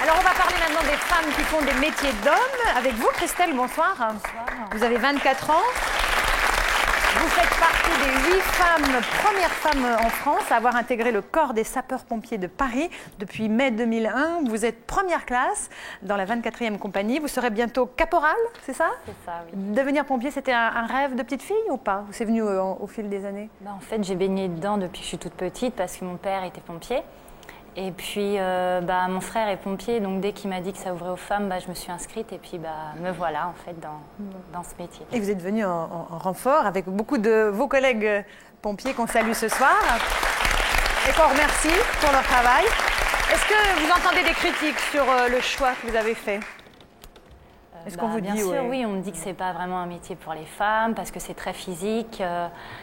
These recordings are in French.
Alors, on va parler maintenant des femmes qui font des métiers d'hommes. Avec vous, Christelle, bonsoir. Bonsoir. Vous avez 24 ans. Vous faites partie des 8 femmes, premières femmes en France à avoir intégré le corps des sapeurs-pompiers de Paris depuis mai 2001. Vous êtes première classe dans la 24e compagnie. Vous serez bientôt caporal, c'est ça? C'est ça, oui. Devenir pompier, c'était un rêve de petite fille ou pas? Ou c'est venu au fil des années? En fait, j'ai baigné dedans depuis que je suis toute petite parce que mon père était pompier. Et puis, mon frère est pompier, donc dès qu'il m'a dit que ça ouvrait aux femmes, je me suis inscrite et puis me voilà en fait dans ce métier. Et vous êtes venu en renfort avec beaucoup de vos collègues pompiers qu'on salue ce soir et qu'on remercie pour leur travail. Est-ce que vous entendez des critiques sur le choix que vous avez fait? Est-ce qu'on vous dit? Bien sûr, oui, on me dit que c'est pas vraiment un métier pour les femmes parce que c'est très physique,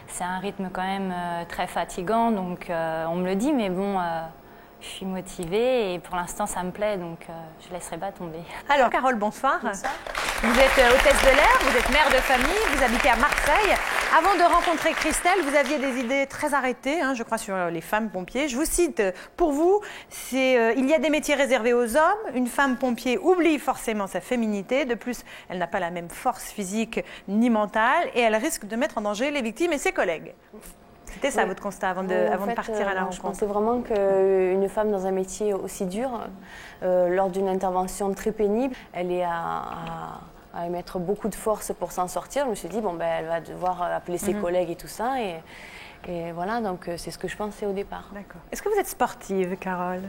c'est un rythme quand même très fatigant, donc on me le dit, mais bon... Je suis motivée et pour l'instant ça me plaît, donc je ne laisserai pas tomber. Alors Carole, bonsoir. Bonsoir. Vous êtes hôtesse de l'air, vous êtes mère de famille, vous habitez à Marseille. Avant de rencontrer Christelle, vous aviez des idées très arrêtées, je crois, sur les femmes pompiers. Je vous cite, pour vous, il y a des métiers réservés aux hommes. Une femme pompier oublie forcément sa féminité. De plus, elle n'a pas la même force physique ni mentale et elle risque de mettre en danger les victimes et ses collègues. C'était ça votre constat avant de partir à la rencontre? Je pensais vraiment qu'une femme dans un métier aussi dur, lors d'une intervention très pénible, elle est à émettre beaucoup de force pour s'en sortir. Je me suis dit, elle va devoir appeler ses collègues et tout ça. Et voilà, donc c'est ce que je pensais au départ. D'accord. Est-ce que vous êtes sportive, Carole?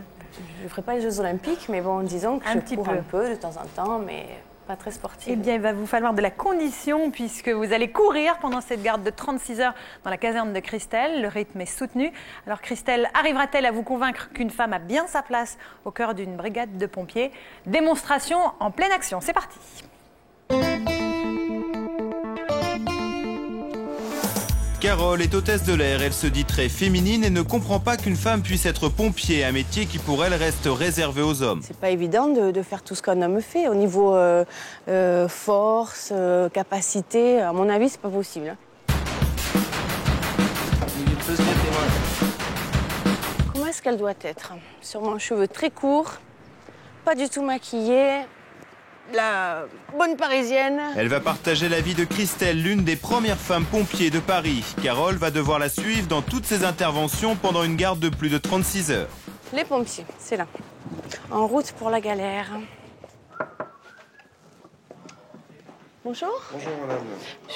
Je ne ferai pas les Jeux Olympiques, mais disons que je cours un peu de temps en temps, mais... pas très sportive. Eh bien, il va vous falloir de la condition puisque vous allez courir pendant cette garde de 36 heures dans la caserne de Christelle. Le rythme est soutenu. Alors, Christelle, arrivera-t-elle à vous convaincre qu'une femme a bien sa place au cœur d'une brigade de pompiers? Démonstration en pleine action. C'est parti. Carole est hôtesse de l'air, elle se dit très féminine et ne comprend pas qu'une femme puisse être pompier, un métier qui pour elle reste réservé aux hommes. C'est pas évident de faire tout ce qu'un homme fait, au niveau force, capacité, à mon avis c'est pas possible. Comment est-ce qu'elle doit être? Sûrement cheveux très courts, pas du tout maquillée. La bonne parisienne. Elle va partager la vie de Christelle, l'une des premières femmes pompiers de Paris. Carole va devoir la suivre dans toutes ses interventions pendant une garde de plus de 36 heures. Les pompiers, c'est là. En route pour la galère. Bonjour. Bonjour madame.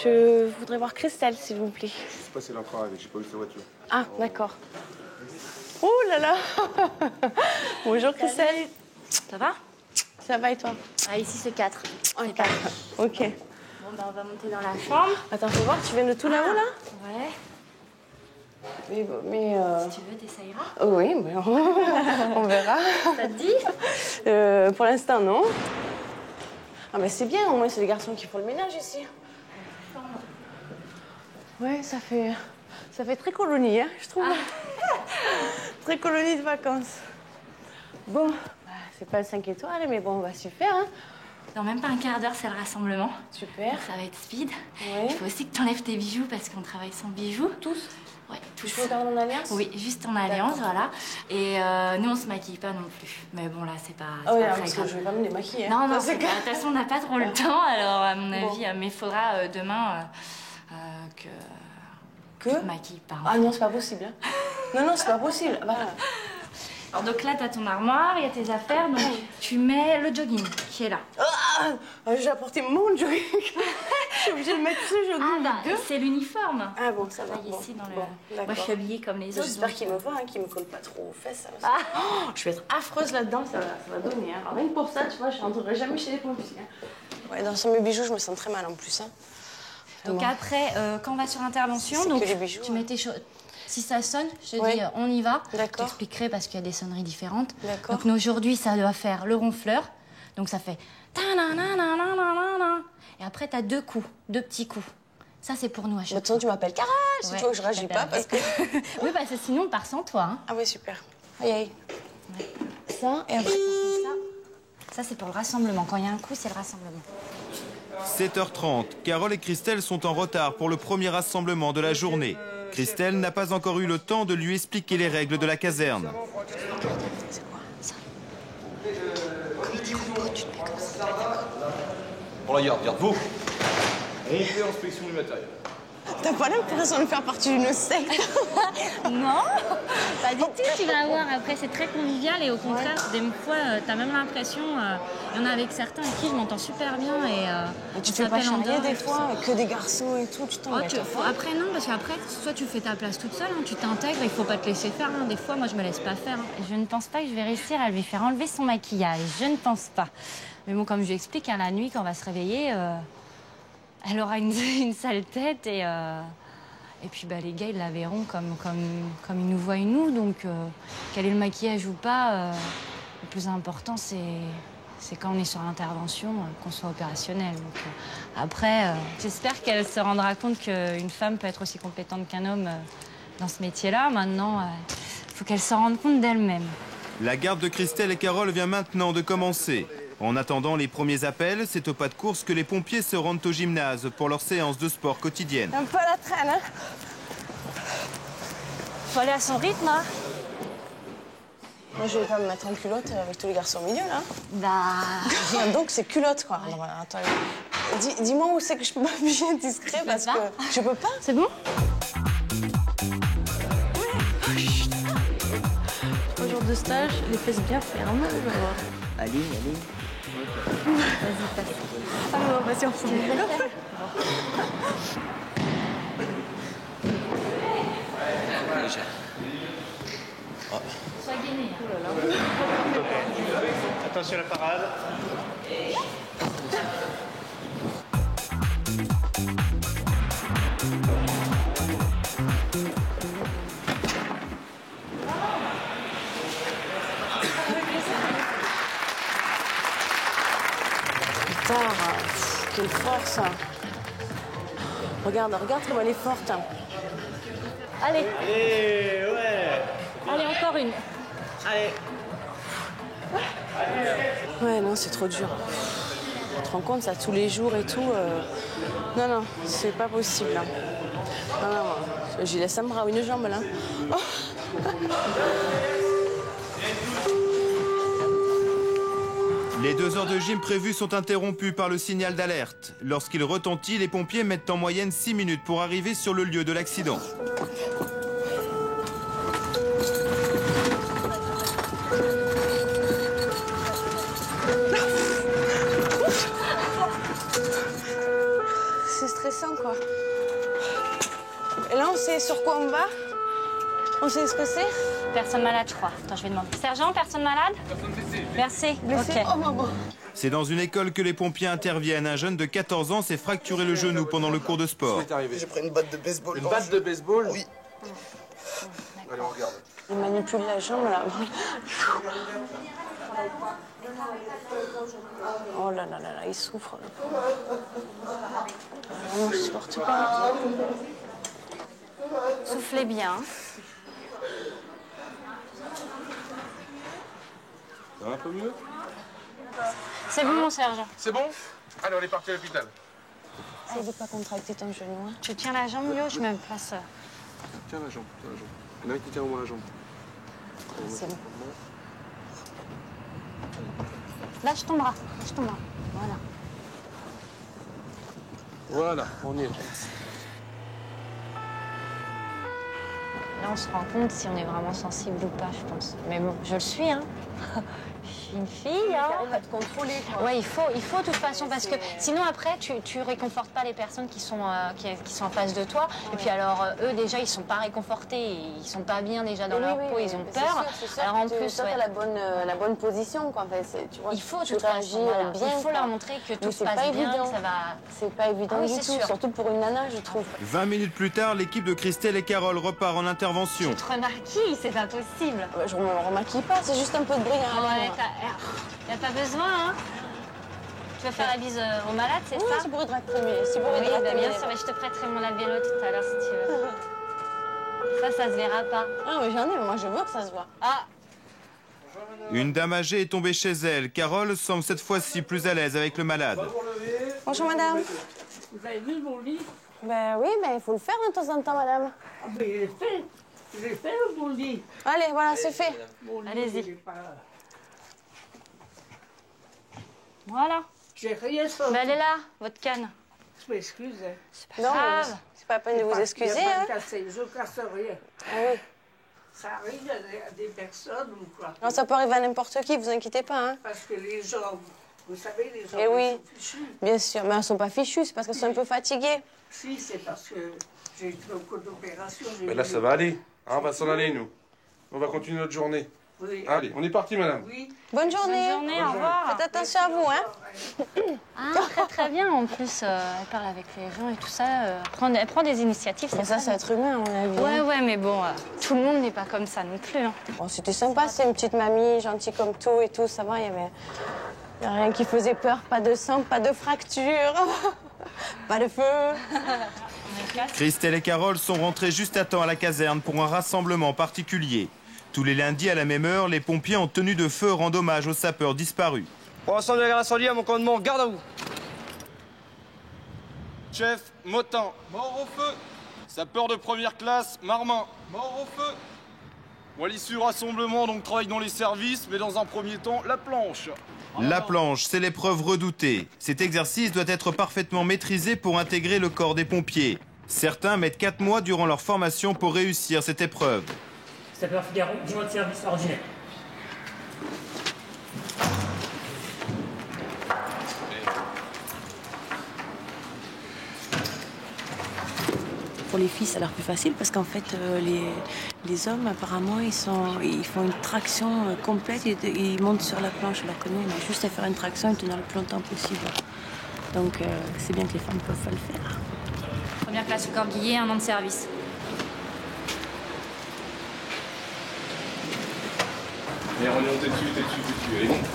Je voudrais voir Christelle, s'il vous plaît. Je sais pas si elle est encore avec, j'ai pas vu sa voiture. Ah, d'accord. Oh là là. Bonjour Christelle. Ça va? Ça va et toi? Ah, ici c'est 4. En 4. Ok. Bon, on va monter dans la chambre. Attends, faut voir, tu viens de tout là-haut là? Ouais. Mais Si tu veux, t'essayeras. oui, mais on verra. Ça te dit? Pour l'instant, non. Ah, mais c'est bien, au moins c'est les garçons qui font le ménage ici. Ouais, ça fait très colonie, je trouve. Très colonie de vacances. Bon. C'est pas le 5 étoiles, mais bon, super. Dans même pas un quart d'heure, c'est le rassemblement. Super. Ça va être speed. Ouais. Il faut aussi que tu enlèves tes bijoux parce qu'on travaille sans bijoux. Tous? Ouais, tous. Je peux garder mon alliance? Oui, juste en alliance, voilà. Et nous, on se maquille pas non plus. Mais bon, là, c'est pas, Ah oui, pas parce que je vais pas me démaquiller. Non, de de toute façon, on n'a pas trop le temps. Alors, à mon avis, mais il faudra demain que tu te maquilles pas. Ah non, c'est pas possible. Non, c'est pas possible. Voilà. Alors donc là, tu as ton armoire, il y a tes affaires, donc tu mets le jogging qui est là. J'ai apporté mon jogging. Je suis obligée de mettre ce jogging. C'est l'uniforme. Ah bon, ça va. Ici dans le... Moi, je suis habillée comme les autres. J'espère qu'il me voit, qu'il me colle pas trop aux fesses. Je vais être affreuse là-dedans, ça va donner. Alors rien que pour ça, tu vois, je rentrerai jamais chez les pompiers. Ouais, dans mes bijoux, je me sens très mal en plus. Donc après, quand on va sur l'intervention, donc tu mets tes choses. Si ça sonne, je te dis on y va. Je t'expliquerai parce qu'il y a des sonneries différentes. Donc aujourd'hui, ça doit faire le ronfleur. Donc ça fait et après, tu as 2 coups, 2 petits coups. Ça, c'est pour nous à chaque fois. De toute façon, tu m'appelles Carole si tu vois que je réagis pas parce que... Oui, parce que sinon, on part sans toi. Ah oui, super. Aïe. Ça, et après, ça, c'est pour le rassemblement. Quand il y a un coup, c'est le rassemblement. 7h30, Carole et Christelle sont en retard pour le premier rassemblement de la journée. Christelle n'a pas encore eu le temps de lui expliquer les règles de la caserne. c'est quoi ça? Bon, la garde, vous. Rompez inspection du matériel. T'as pas l'impression de faire partie d'une secte? Non, pas du tout, tu vas voir. Après, c'est très convivial et au contraire, des fois, t'as même l'impression... Il y en a avec certains avec qui je m'entends super bien et tu te fais pas charrier des fois, que des garçons et tout, tu t'embêtes. Après, non, parce qu'après, soit tu fais ta place toute seule, hein, tu t'intègres, il faut pas te laisser faire. Hein. Des fois, moi, je me laisse pas faire. Hein. Je ne pense pas que je vais réussir à lui faire enlever son maquillage. Je ne pense pas. Mais bon, comme je lui explique, hein, la nuit, quand on va se réveiller... Elle aura une sale tête et puis bah, les gars, ils la verront comme ils nous voient nous. Donc, quel est le maquillage ou pas, le plus important, c'est quand on est sur l'intervention, qu'on soit opérationnel. Donc, après, j'espère qu'elle se rendra compte qu'une femme peut être aussi compétente qu'un homme dans ce métier-là. Maintenant, il faut qu'elle s'en rende compte d'elle-même. La garde de Christelle et Carole vient maintenant de commencer. En attendant les premiers appels, c'est au pas de course que les pompiers se rendent au gymnase pour leur séance de sport quotidienne. Un peu à la traîne, hein? Faut aller à son rythme, hein? Moi, je vais pas me mettre en culotte avec tous les garçons au milieu, là. Bah... Donc, c'est culotte, quoi. Ouais. Alors, attends, dis-moi où c'est que je peux m'habiller discret, parce que... Je peux pas? C'est bon? 3 jours de stage, les fesses bien fermes, je vais voir. Allez. Vas-y, passe. Ah non, vas-y, on s'en Sois gainé. Attention à la parade. Putain, quelle force. Regarde comme elle est forte. Allez. Allez, ouais. Allez, encore une. Allez. Ouais, non, c'est trop dur. Tu te rends compte, ça, tous les jours et tout. Non, c'est pas possible. Hein. Non, j'y laisse un bras ou une jambe, là. Oh. Les 2 heures de gym prévues sont interrompues par le signal d'alerte. Lorsqu'il retentit, les pompiers mettent en moyenne 6 minutes pour arriver sur le lieu de l'accident. C'est stressant, quoi. Et là, on sait sur quoi on va? On sait ce que c'est? Personne malade, je crois. Attends, je vais demander. Sergent, personne malade? Personne blessée. Merci. Blessé? Ok. Oh, maman. C'est dans une école que les pompiers interviennent. Un jeune de 14 ans s'est fracturé le genou pendant le cours de sport. J'ai pris une batte de baseball. Une batte de baseball? Oui. Allez, on regarde. Il manipule la jambe, là. Oh là, il souffre. Vraiment, je supporte pas. Soufflez bien. Ça va un peu mieux? C'est bon, mon sergent. C'est bon? Allez, on est parti à l'hôpital. Essaye de pas contracter ton genou. Hein. Tu tiens la jambe, Yo, je me place. Tiens la jambe, Il y en a un qui tient au moins la jambe. C'est bon. Lâche ton bras. Voilà. Voilà, on y est. Là, on se rend compte si on est vraiment sensible ou pas, je pense. Mais bon, je le suis, hein. Je suis une fille, hein. On va te contrôler, quoi. Ouais, il faut de toute façon, parce que sinon après, tu réconfortes pas les personnes qui sont en face de toi. Et puis alors, eux déjà, ils sont pas réconfortés, ils sont pas bien déjà dans leur peau, ils ont peur. C'est sûr, alors en plus, toi, t'as la bonne position, quoi. En fait, tu vois, il faut de tu toute réagis façon, voilà. bien. Il faut leur montrer que tout se passe pas bien, évident. que ça va. C'est pas évident Ah oui, du c'est tout, sûr. surtout pour une nana, je trouve. 20 minutes plus tard, l'équipe de Christelle et Carole repart en intervention. Tu te remarquilles, c'est pas possible. Je me remarquille pas, c'est juste un peu de bruit. Ouais, y a pas besoin, hein. Tu vas faire la bise aux malades, c'est Oui, ça? c'est pour hydrater mieux. C'est pour Oui, hydrater bah, bien mieux. sûr, mais je te prêterai mon lave-vélo tout à l'heure si tu veux. Ça se verra pas. Ah, mais j'en ai, mais moi je veux que ça se voit. Ah, Une dame âgée est tombée chez elle. Carole semble cette fois-ci plus à l'aise avec le malade. Bonjour, madame. Vous avez vu mon lit? Ben oui, mais il faut le faire de temps en temps, madame. Ah, ben, il est fait. Il est fait, mon lit. Allez, voilà, c'est fait. Mon lit, Allez-y. il est pas là. Voilà. J'ai rien senti. Mais elle est là, votre canne. Je m'excuse. C'est pas Non, grave. c'est pas la peine de vous excuser. Il n'y a Hein. pas de casser, je casse rien. Ah oui. Ça arrive à des personnes ou quoi. Non, ça peut arriver à n'importe qui, vous inquiétez pas. Hein. Parce que les gens, vous savez, les gens Eh oui. sont fichus. Bien sûr, mais elles ne sont pas fichues, c'est parce qu'elles sont un peu fatiguées. Si, c'est parce que j'ai eu beaucoup d'opérations. Mais là, ça va aller. Hein, on va s'en aller, nous. On va continuer notre journée. Oui. Allez, on est parti, madame. Oui. Bonne journée. Bonne journée, au revoir. Faites attention à vous, hein. Ah, très très bien. En plus, elle parle avec les gens et tout ça. Elle prend des initiatives. Mais ça, c'est être humain, à mon avis. Ouais, ouais, mais bon, tout le monde n'est pas comme ça non plus. Hein. Bon, c'était sympa, c'est une petite mamie, gentille comme tout et tout, ça va, il y a rien qui faisait peur, pas de sang, pas de fracture, pas de feu. Christelle et Carole sont rentrées juste à temps à la caserne pour un rassemblement particulier. Tous les lundis à la même heure, les pompiers en tenue de feu rendent hommage aux sapeurs disparus. Pour l'ensemble de la garde incendie, à mon commandement, garde à vous. Chef, Motin, mort au feu. Sapeur de première classe, Marmin, mort au feu. Moi, à l'issue du rassemblement, donc travaille dans les services, mais dans un premier temps, la planche. La planche, c'est l'épreuve redoutée. Cet exercice doit être parfaitement maîtrisé pour intégrer le corps des pompiers. Certains mettent 4 mois durant leur formation pour réussir cette épreuve. Sapeur Figaro, 10 mois de service ordinaire. Pour les filles, ça a l'air plus facile parce qu'en fait, les hommes, apparemment, ils font une traction complète et ils montent sur la planche. Alors que nous, on a juste à faire une traction et tenir le plus longtemps possible. Donc, c'est bien que les femmes ne peuvent pas le faire. Première classe au corps Guillet, 1 an de service. Et on est monté dessus, t'es dessus. Allez, monte.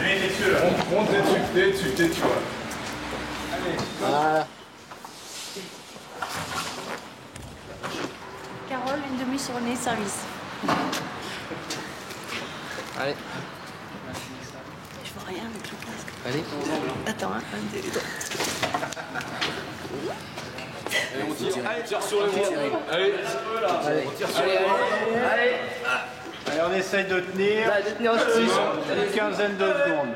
Allez, t'es dessus, là. Monte, t'es dessus, voilà. Allez. Voilà. Carole, une demi-journée service. Allez. Je vois rien avec le casque. Allez. Attends, hein, 1, 2, 3. Allez, on tire. Allez, tire sur le bras. Allez. Allez. On tire sur le bras. Allez. Allez, on essaye de tenir. Allez, de tenir aussi. Une quinzaine de secondes.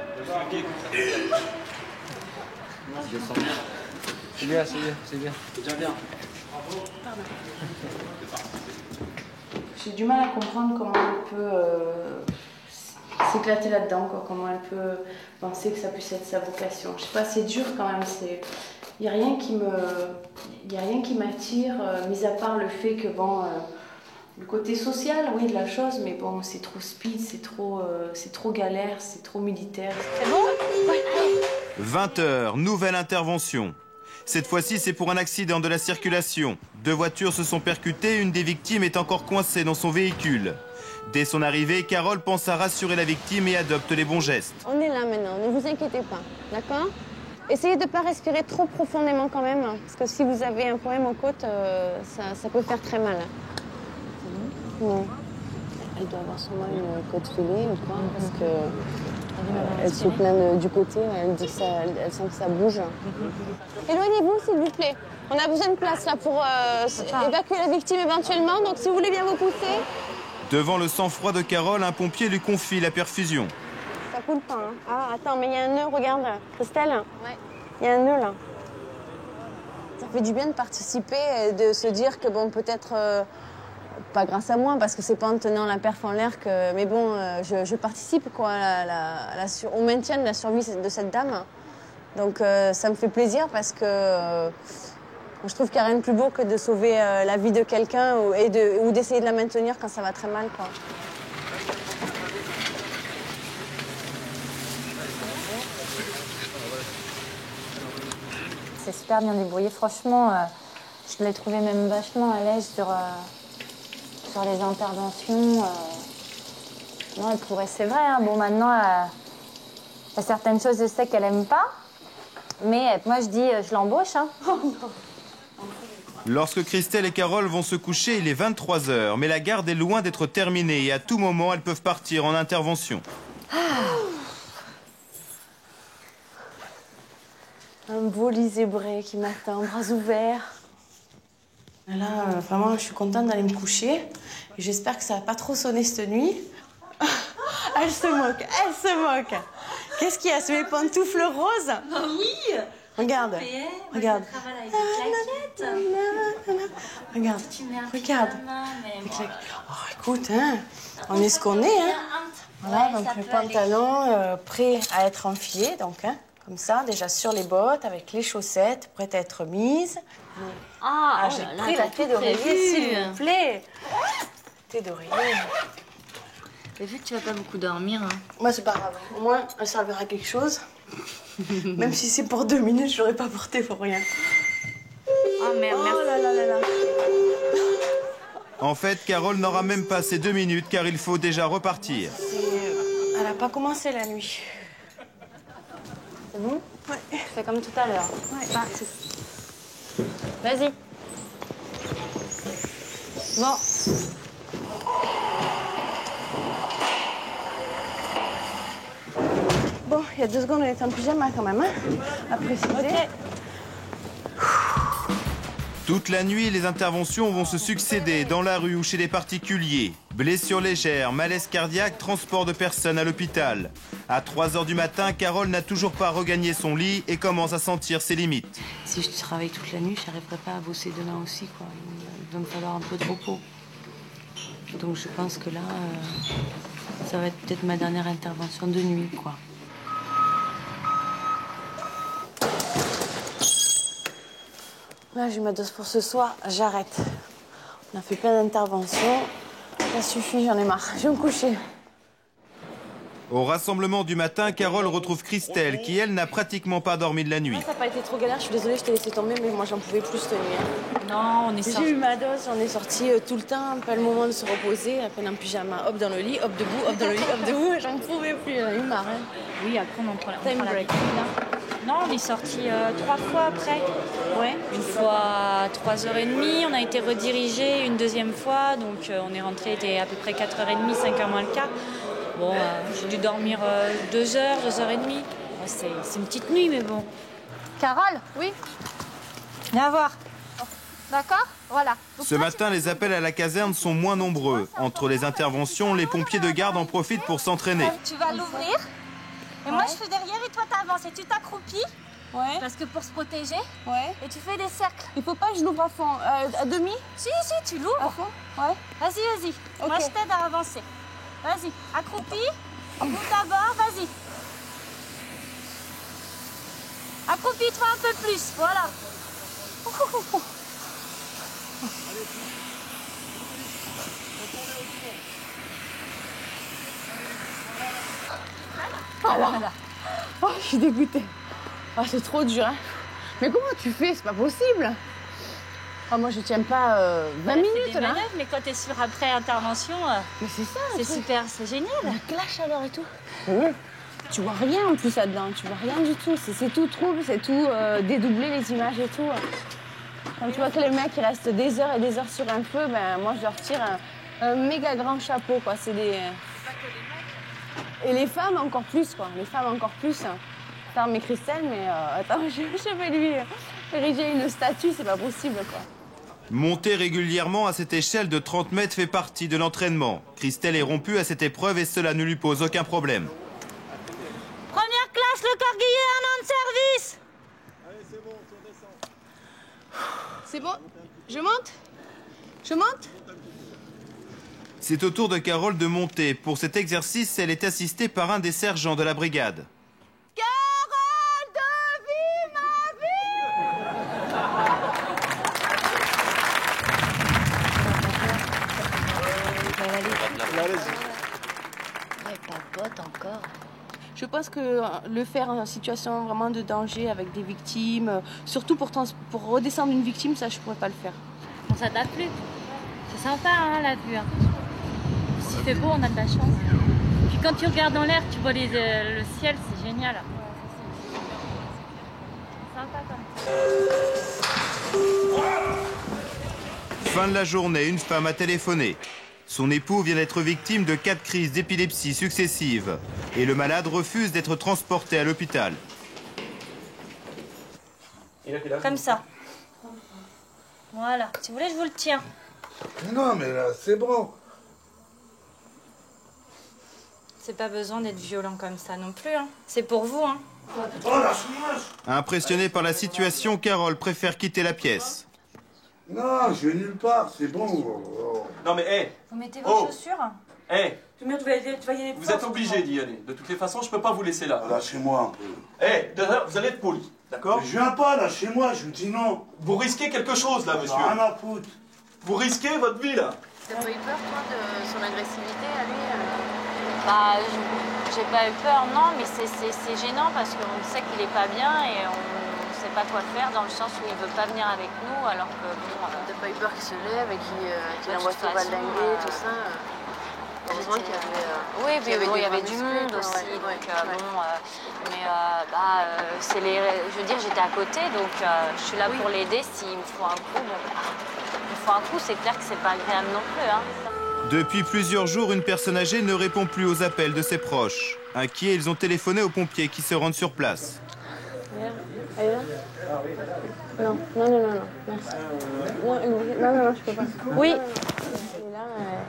C'est bien, c'est bien, c'est bien. C'est bien. J'ai du mal à comprendre comment elle peut s'éclater là-dedans, quoi. Comment elle peut penser que ça puisse être sa vocation. Je sais pas, c'est dur quand même. Il n'y a rien qui m'attire, mis à part le fait que, bon, le côté social, oui, de la chose, mais bon, c'est trop speed, c'est trop galère, c'est trop militaire. C'est bon? Oui. 20 h, nouvelle intervention. Cette fois-ci, c'est pour un accident de la circulation. 2 voitures se sont percutées, une des victimes est encore coincée dans son véhicule. Dès son arrivée, Carole pense à rassurer la victime et adopte les bons gestes. On est là maintenant, ne vous inquiétez pas, d'accord? Essayez de ne pas respirer trop profondément quand même, parce que si vous avez un problème aux côtes, ça peut faire très mal. Non. Elle doit avoir sûrement une côte fêlée ou quoi, parce que elle se plaint du côté, elle dit que elle sent que ça bouge. Éloignez-vous s'il vous plaît. On a besoin de place là pour évacuer la victime éventuellement, donc si vous voulez bien vous pousser. Devant le sang-froid de Carole, un pompier lui confie la perfusion. Ça coule pas, hein. Ah, attends, mais il y a un nœud, regarde, Christelle. Ouais. Il y a un nœud là. Ça fait du bien de participer et de se dire que bon, peut-être pas grâce à moi, parce que c'est pas en tenant la perf en l'air que. Mais bon, je participe quoi, au maintien de la survie de cette dame. Donc ça me fait plaisir parce que je trouve qu'il n'y a rien de plus beau que de sauver la vie de quelqu'un ou d'essayer de la maintenir quand ça va très mal, quoi. C'est super bien débrouillé, franchement. Je l'ai trouvé même vachement à l'aise sur les interventions. Non, elle pourrait, c'est vrai. Hein. Bon, maintenant, il y a certaines choses, je sais qu'elle aime pas. Mais moi, je dis, je l'embauche. Hein. Lorsque Christelle et Carole vont se coucher, il est 23 h. Mais la garde est loin d'être terminée et à tout moment, elles peuvent partir en intervention. Un beau lit zébré qui m'attend, bras ouverts. Là, vraiment, je suis contente d'aller me coucher. J'espère que ça va pas trop sonner cette nuit. Elle se moque, elle se moque. Qu'est-ce qu'il y a? C'est mes pantoufles roses? Ah oui. Regarde. Regarde. Je travaille avec des claquettes. Regarde. Tu mets un Regarde. pyjama, mais bon. Oh, écoute, hein, on est ce qu'on est. Hein. Voilà, donc le pantalon prêt à être enfilé, donc, hein, comme ça, déjà sur les bottes, avec les chaussettes, prêtes à être mises. Ah, j'ai là, pris t'as la thé tout d'oreiller, prévu. s'il vous plaît. Thé d'oreiller. J'ai vu que tu vas pas beaucoup dormir. Hein. Moi, c'est pas grave. Au moins, elle servira à quelque chose. Même si c'est pour 2 minutes, je l'aurais pas porté pour rien. Oh merde, merci. Oh là là là là. En fait, Carole n'aura même pas ces 2 minutes car il faut déjà repartir. Elle a pas commencé la nuit. C'est bon? Ouais. Fais comme tout à l'heure. Ouais. Ah, vas-y. Bon. Bon, il y a 2 secondes, on était en pyjama quand même, hein, à préciser. Ok. Toute la nuit, les interventions vont se succéder dans la rue ou chez les particuliers. Blessures légères, malaise cardiaque, transport de personnes à l'hôpital. À 3 h du matin, Carole n'a toujours pas regagné son lit et commence à sentir ses limites. Si je travaille toute la nuit, je n'arriverai pas à bosser demain aussi, quoi. Il va me falloir un peu de repos. Donc je pense que là, ça va être peut-être ma dernière intervention de nuit, quoi. Là, j'ai ma dose pour ce soir, j'arrête. On a fait plein d'interventions. Ça suffit, j'en ai marre. Je vais me coucher. Au rassemblement du matin, Carole retrouve Christelle qui, elle, n'a pratiquement pas dormi de la nuit. Ça n'a pas été trop galère, je suis désolée, je t'ai laissé tomber, mais moi j'en pouvais plus cette nuit. Non, on est sorti. J'ai eu ma dose, on est sorti tout le temps, pas le moment de se reposer, à peine en pyjama, hop dans le lit, hop debout, hop dans le lit, hop debout, j'en pouvais plus, j'en ai eu marre. Hein. Oui, après on prend Time break. Non, on est sorti 3 fois après. Ouais. Une fois à 3h30, on a été redirigé une deuxième fois, donc on est rentré, il était à peu près 4h30, 5h moins le quart. Bon, j'ai dû dormir 2 heures, 2h30. Ouais, c'est une petite nuit, mais bon. Carole? Oui. Viens voir. D'accord? Voilà. Donc, Ce matin, les appels à la caserne sont moins nombreux. Entre les interventions, les pompiers de garde en profitent pour s'entraîner. Tu vas l'ouvrir. Et moi, je fais derrière et toi, t'avances. Et tu t'accroupis. Ouais. Parce que pour se protéger. Ouais. Et tu fais des cercles. Il faut pas que je l'ouvre à fond, à demi? Si, tu l'ouvres. À fond? Ouais. Vas-y, vas-y. Ok. Moi, je t'aide à avancer. Vas-y, accroupis. Ouvre d'abord, vas-y. Accroupis-toi un peu plus, voilà. Voilà. Oh, je suis dégoûtée. Oh, c'est trop dur, hein. Mais comment tu fais? C'est pas possible. Oh, moi, je tiens pas 20 minutes, des là. manœuvres, mais quand t'es sur après intervention, Mais c'est ça. c'est super, c'est génial. La chaleur et tout. Tu vois rien en plus là-dedans, tu vois rien du tout. C'est tout trouble, c'est tout dédoublé les images et tout. Quand tu vois que les mecs ils restent des heures et des heures sur un feu, ben moi je leur tire un méga grand chapeau, quoi. C'est des. Et les femmes encore plus, quoi. Les femmes encore plus. Attends, mais Christelle, mais attends, je vais lui ériger une statue, c'est pas possible, quoi. Monter régulièrement à cette échelle de 30 mètres fait partie de l'entraînement. Christelle est rompue à cette épreuve et cela ne lui pose aucun problème. Première classe, le corguiller, 1 an de service. Allez, c'est bon, tu redescends. C'est bon? Je monte? Je monte? C'est au tour de Carole de monter. Pour cet exercice, elle est assistée par un des sergents de la brigade. Carole de vie, ma vie. Allez-y. Pas de botte encore. Je pense que le faire en situation vraiment de danger avec des victimes, surtout pour redescendre une victime, ça je pourrais pas le faire. Bon, ça t'a plu? C'est sympa, hein, la vue. Hein. S'il fait beau, on a de la chance. Puis quand tu regardes dans l'air, tu vois le ciel, c'est génial. C'est sympa comme ça. Fin de la journée, une femme a téléphoné. Son époux vient d'être victime de 4 crises d'épilepsie successives. Et le malade refuse d'être transporté à l'hôpital. Comme ça. Voilà. Si vous voulez, je vous le tiens. Non, mais là, c'est bon. C'est pas besoin d'être violent comme ça non plus. Hein. C'est pour vous. Hein. Impressionnée par la situation, Carole préfère quitter la pièce. Non, je vais nulle part, c'est bon. Non mais, hé. Vous mettez vos chaussures. Hé. Tu vas y aller. Vous êtes obligé d'y aller. De toutes les façons, je peux pas vous laisser là. Lâchez-moi un peu. Hé, vous allez être poli, d'accord? Je viens pas, lâchez-moi, je vous dis non. Vous risquez quelque chose là, monsieur. Rien à foutre. Vous risquez votre vie là. T'as pas eu peur, toi, de son agressivité à lui Bah, j'ai pas eu peur, non, mais c'est gênant parce qu'on sait qu'il est pas bien et on sait pas quoi faire dans le sens où il veut pas venir avec nous alors que bon... T'as pas eu peur qu'il se lève et qu'il envoie se baldinguer, tout ça Heureusement qu'il y avait... Oui, il y avait du monde aussi, donc c'est les... Je veux dire, j'étais à côté, donc je suis là pour l'aider. S'il me faut un coup, c'est clair que c'est pas agréable non plus. Hein. Depuis plusieurs jours, une personne âgée ne répond plus aux appels de ses proches. Inquiets, ils ont téléphoné aux pompiers qui se rendent sur place. Elle est là? Non, merci. Non, je peux pas. Oui. Elle est là,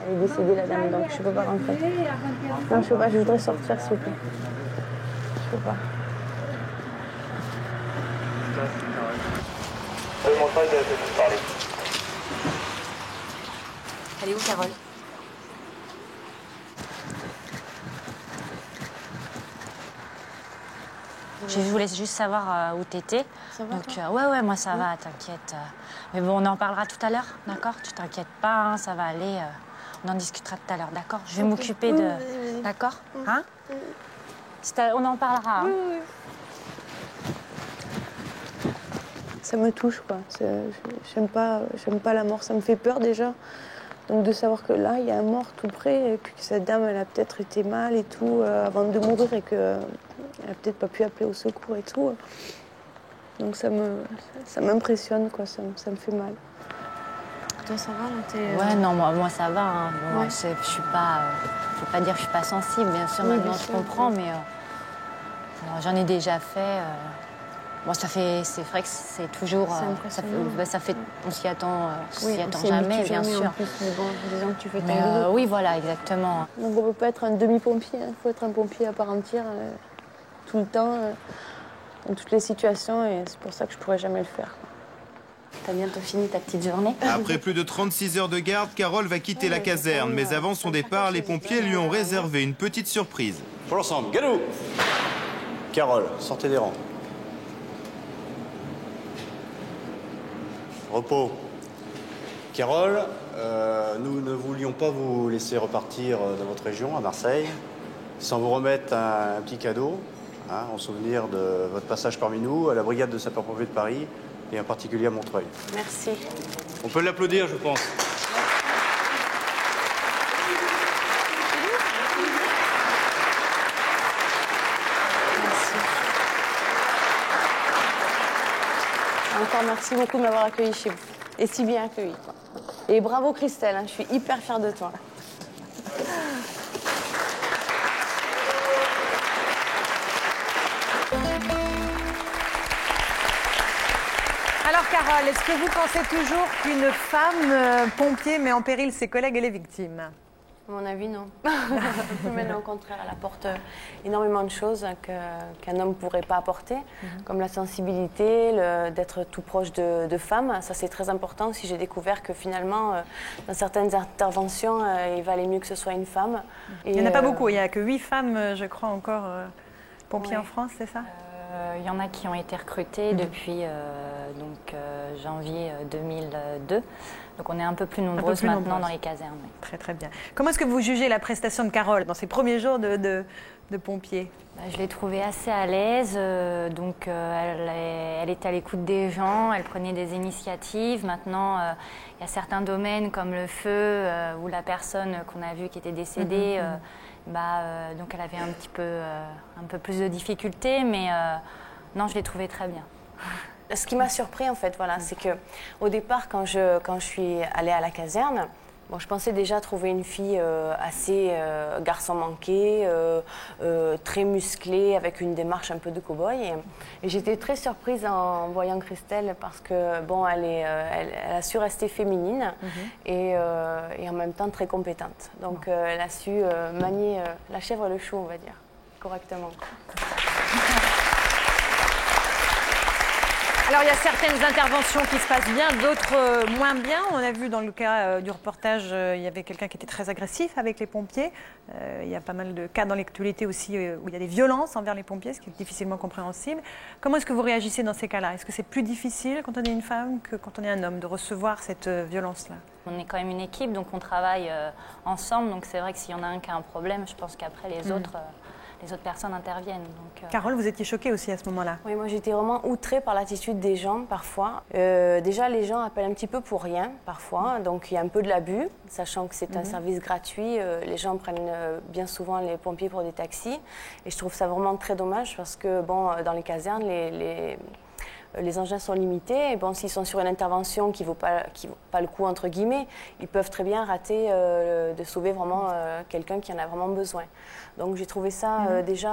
elle est décédée la dame, donc je peux pas rentrer. Non, je peux pas, je voudrais sortir s'il vous plaît. Je peux pas. Elle est où, Carole? Je voulais juste savoir où t'étais. Ça va, donc, toi ouais, moi ça va, t'inquiète. Mais bon, on en parlera tout à l'heure, d'accord? Tu t'inquiètes pas, hein, ça va aller. On en discutera tout à l'heure, d'accord? Je vais m'occuper de... D'accord? Hein? On en parlera. Hein? Oui. Ça me touche, quoi. J'aime pas la mort, ça me fait peur déjà. Donc de savoir que là, il y a un mort tout près, et puis que cette dame, elle a peut-être été mal et tout, avant de mourir, et qu'elle a peut-être pas pu appeler au secours et tout. Donc ça m'impressionne, quoi, ça me fait mal. Toi, ça va, là? Ouais, non, moi ça va. Hein. Bon, ouais. Je suis pas... faut pas dire que je suis pas sensible, bien sûr, maintenant je comprends, mais j'en ai déjà fait. Bon, c'est vrai que c'est toujours... on s'y attend, jamais, bien sûr. En plus, mais bon, disons que tu fais ton boulot. Oui, voilà, exactement. Donc on peut pas être un demi-pompier, il faut être un pompier à part entière, tout le temps, dans toutes les situations, et c'est pour ça que je pourrais jamais le faire. T'as bientôt fini ta petite journée? Après plus de 36 heures de garde, Carole va quitter la caserne. Mais avant son départ, les pompiers lui ont réservé une petite surprise. Pour l'ensemble, galop! Carole, sortez des rangs. Repos. Carole, nous ne voulions pas vous laisser repartir dans votre région, à Marseille, sans vous remettre un petit cadeau, hein, en souvenir de votre passage parmi nous, à la brigade de sapeurs-pompiers de Paris, et en particulier à Montreuil. Merci. On peut l'applaudir, je pense. Encore merci beaucoup de m'avoir accueilli chez vous. Et si bien accueilli. Et bravo Christelle, hein, je suis hyper fière de toi. Alors Carole, est-ce que vous pensez toujours qu'une femme pompier met en péril ses collègues et les victimes? À mon avis, non. Mais au contraire, elle apporte énormément de choses qu'un homme ne pourrait pas apporter, comme la sensibilité, d'être tout proche de femmes. Ça, c'est très important. Si j'ai découvert que finalement, dans certaines interventions, il valait mieux que ce soit une femme. Et il n'y en a pas beaucoup. Il n'y a que 8 femmes, je crois, encore pompiers en France, c'est ça? Il y en a qui ont été recrutés depuis janvier 2002. Donc on est un peu plus nombreuses maintenant dans les casernes. Oui. Très très bien. Comment est-ce que vous jugez la prestation de Carole dans ses premiers jours de pompier? Je l'ai trouvée assez à l'aise. Elle était à l'écoute des gens, elle prenait des initiatives. Maintenant, il y a certains domaines comme le feu ou la personne qu'on a vue qui était décédée. Donc elle avait un peu plus de difficultés, mais non, je l'ai trouvée très bien. Ce qui m'a surpris, en fait, voilà, c'est qu'au départ, quand je suis allée à la caserne, Bon, je pensais déjà trouver une fille assez garçon manqué, très musclée, avec une démarche un peu de cow-boy. Et j'étais très surprise en voyant Christelle parce que bon, elle a su rester féminine et en même temps très compétente. Donc elle a su manier la chèvre et le chou, on va dire, correctement. Alors, il y a certaines interventions qui se passent bien, d'autres moins bien. On a vu dans le cas du reportage, il y avait quelqu'un qui était très agressif avec les pompiers. Il y a pas mal de cas dans l'actualité aussi où il y a des violences envers les pompiers, ce qui est difficilement compréhensible. Comment est-ce que vous réagissez dans ces cas-là? Est-ce que c'est plus difficile quand on est une femme que quand on est un homme de recevoir cette violence-là? On est quand même une équipe, donc on travaille ensemble. Donc c'est vrai que s'il y en a un qui a un problème, je pense qu'après les autres personnes interviennent. Donc, Carole, vous étiez choquée aussi à ce moment-là? Oui, moi j'étais vraiment outrée par l'attitude des gens parfois. Déjà, les gens appellent un petit peu pour rien parfois, donc il y a un peu de l'abus, sachant que c'est un service gratuit. Les gens prennent bien souvent les pompiers pour des taxis et je trouve ça vraiment très dommage parce que bon, dans les casernes, les engins sont limités et bon, s'ils sont sur une intervention qui ne vaut pas le coup, entre guillemets, ils peuvent très bien rater de sauver vraiment quelqu'un qui en a vraiment besoin. Donc j'ai trouvé ça déjà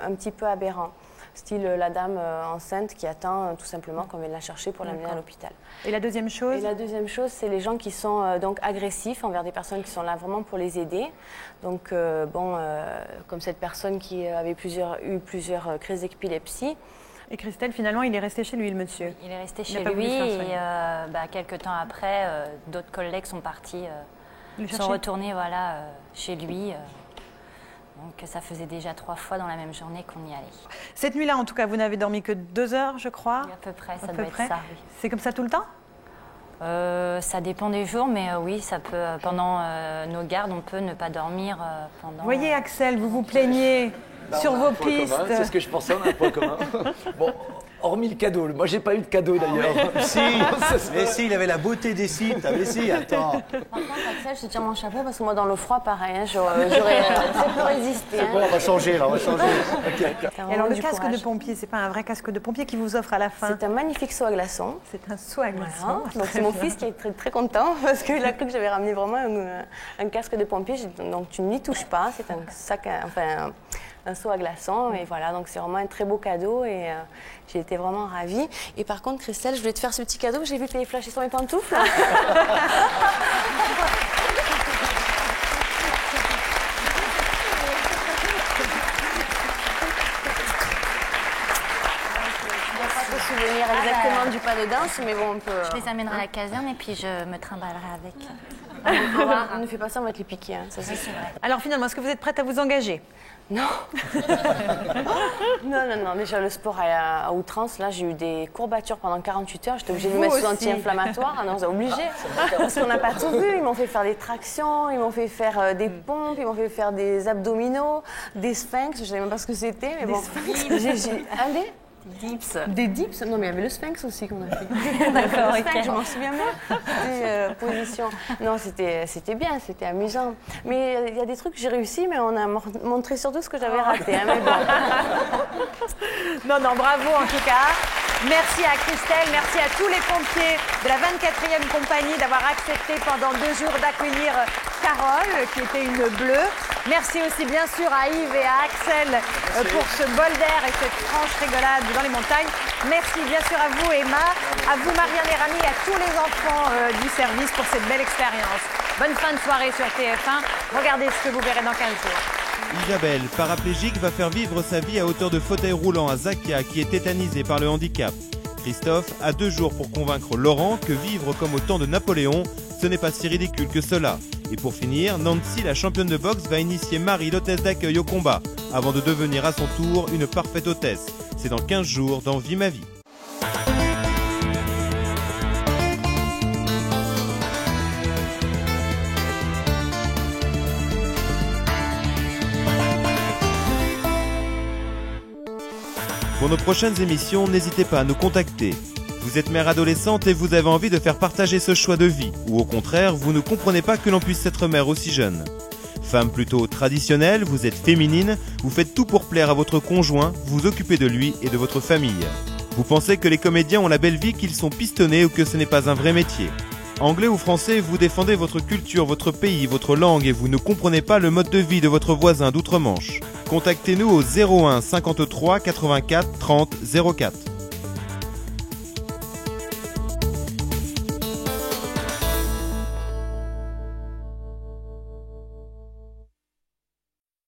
un petit peu aberrant. Style la dame enceinte qui attend tout simplement qu'on vienne la chercher pour l'amener à l'hôpital. Et la deuxième chose? Et la deuxième chose, c'est les gens qui sont donc agressifs envers des personnes qui sont là vraiment pour les aider. Donc bon, comme cette personne qui avait eu plusieurs crises d'épilepsie. Et Christelle, finalement, il est resté chez lui, le monsieur? Il est resté chez lui et quelques temps après, d'autres collègues sont partis, sont retournés chez lui. Donc ça faisait déjà 3 fois dans la même journée qu'on y allait. Cette nuit-là, en tout cas, vous n'avez dormi que 2 heures, je crois? Oui, à peu près, ça doit être ça. Oui. C'est comme ça tout le temps? Ça dépend des jours, mais oui, ça peut. Pendant nos gardes, on peut ne pas dormir pendant... Vous voyez, Axel, vous vous plaignez sur vos pistes. C'est ce que je pensais, on a un point commun. Bon, hormis le cadeau. Moi, j'ai pas eu de cadeau d'ailleurs. Mais si, il avait la beauté des sites. Mais si, attends. Par contre, Axel, je te tire mon chapeau parce que moi, dans le froid, pareil, hein, j'aurais très peu résisté. C'est bon, on va changer là, on va changer. Okay. Et alors, le casque de pompier, c'est pas un vrai casque de pompier qui vous offre à la fin? C'est un magnifique seau à glaçons. C'est un seau à glaçons. Voilà. Donc, c'est mon fils qui est très, très content parce qu'il a cru que j'avais ramené vraiment un casque de pompier. Donc, tu n'y touches pas. C'est un sac, un seau à glaçons et voilà, donc c'est vraiment un très beau cadeau et j'ai été vraiment ravie. Et par contre, Christelle, je voulais te faire ce petit cadeau, j'ai vu que tu avais flashé sur mes pantoufles. Souvenir exactement du pas de danse, mais bon, on peut... Je les amènerai à la caserne et puis je me trimballerai avec. On ne fait pas ça, on va te les piquer, hein, ça c'est vrai. Alors finalement, est-ce que vous êtes prête à vous engager? Non. non, déjà le sport à outrance, là j'ai eu des courbatures pendant 48 heures, j'étais obligée de me mettre sous anti-inflammatoire, ah non, c'est obligé. Parce qu'on n'a pas tout vu, ils m'ont fait faire des tractions, ils m'ont fait faire des pompes, ils m'ont fait faire des abdominaux, des sphinx, je ne savais même pas ce que c'était, mais bon. Dips. Des dips? Non, mais il y avait le sphinx aussi qu'on a fait. D'accord, ok. Je m'en souviens même. Des positions. Non, c'était bien, c'était amusant. Mais il y a des trucs que j'ai réussi, mais on a montré surtout ce que j'avais raté. Hein, mais bon. Non, bravo en tout cas. Merci à Christelle, merci à tous les pompiers de la 24e compagnie d'avoir accepté pendant 2 jours d'accueillir Carole, qui était une bleue. Merci aussi bien sûr à Yves et à Axel pour ce bol d'air et cette franche rigolade dans les montagnes. Merci bien sûr à vous Emma, à vous Marianne et Rami et à tous les enfants du service pour cette belle expérience. Bonne fin de soirée sur TF1. Regardez ce que vous verrez dans 15 jours. Isabelle, paraplégique, va faire vivre sa vie à hauteur de fauteuil roulant à Zakia, qui est tétanisé par le handicap. Christophe a 2 jours pour convaincre Laurent que vivre comme au temps de Napoléon, ce n'est pas si ridicule que cela. Et pour finir, Nancy, la championne de boxe, va initier Marie, l'hôtesse d'accueil, au combat, avant de devenir à son tour une parfaite hôtesse. C'est dans 15 jours dans Vie ma vie. Pour nos prochaines émissions, n'hésitez pas à nous contacter. Vous êtes mère adolescente et vous avez envie de faire partager ce choix de vie, ou au contraire, vous ne comprenez pas que l'on puisse être mère aussi jeune. Femme plutôt traditionnelle, vous êtes féminine, vous faites tout pour plaire à votre conjoint, vous occupez de lui et de votre famille. Vous pensez que les comédiens ont la belle vie, qu'ils sont pistonnés ou que ce n'est pas un vrai métier. Anglais ou français, vous défendez votre culture, votre pays, votre langue et vous ne comprenez pas le mode de vie de votre voisin d'outre-Manche. Contactez-nous au 01 53 84 30 04.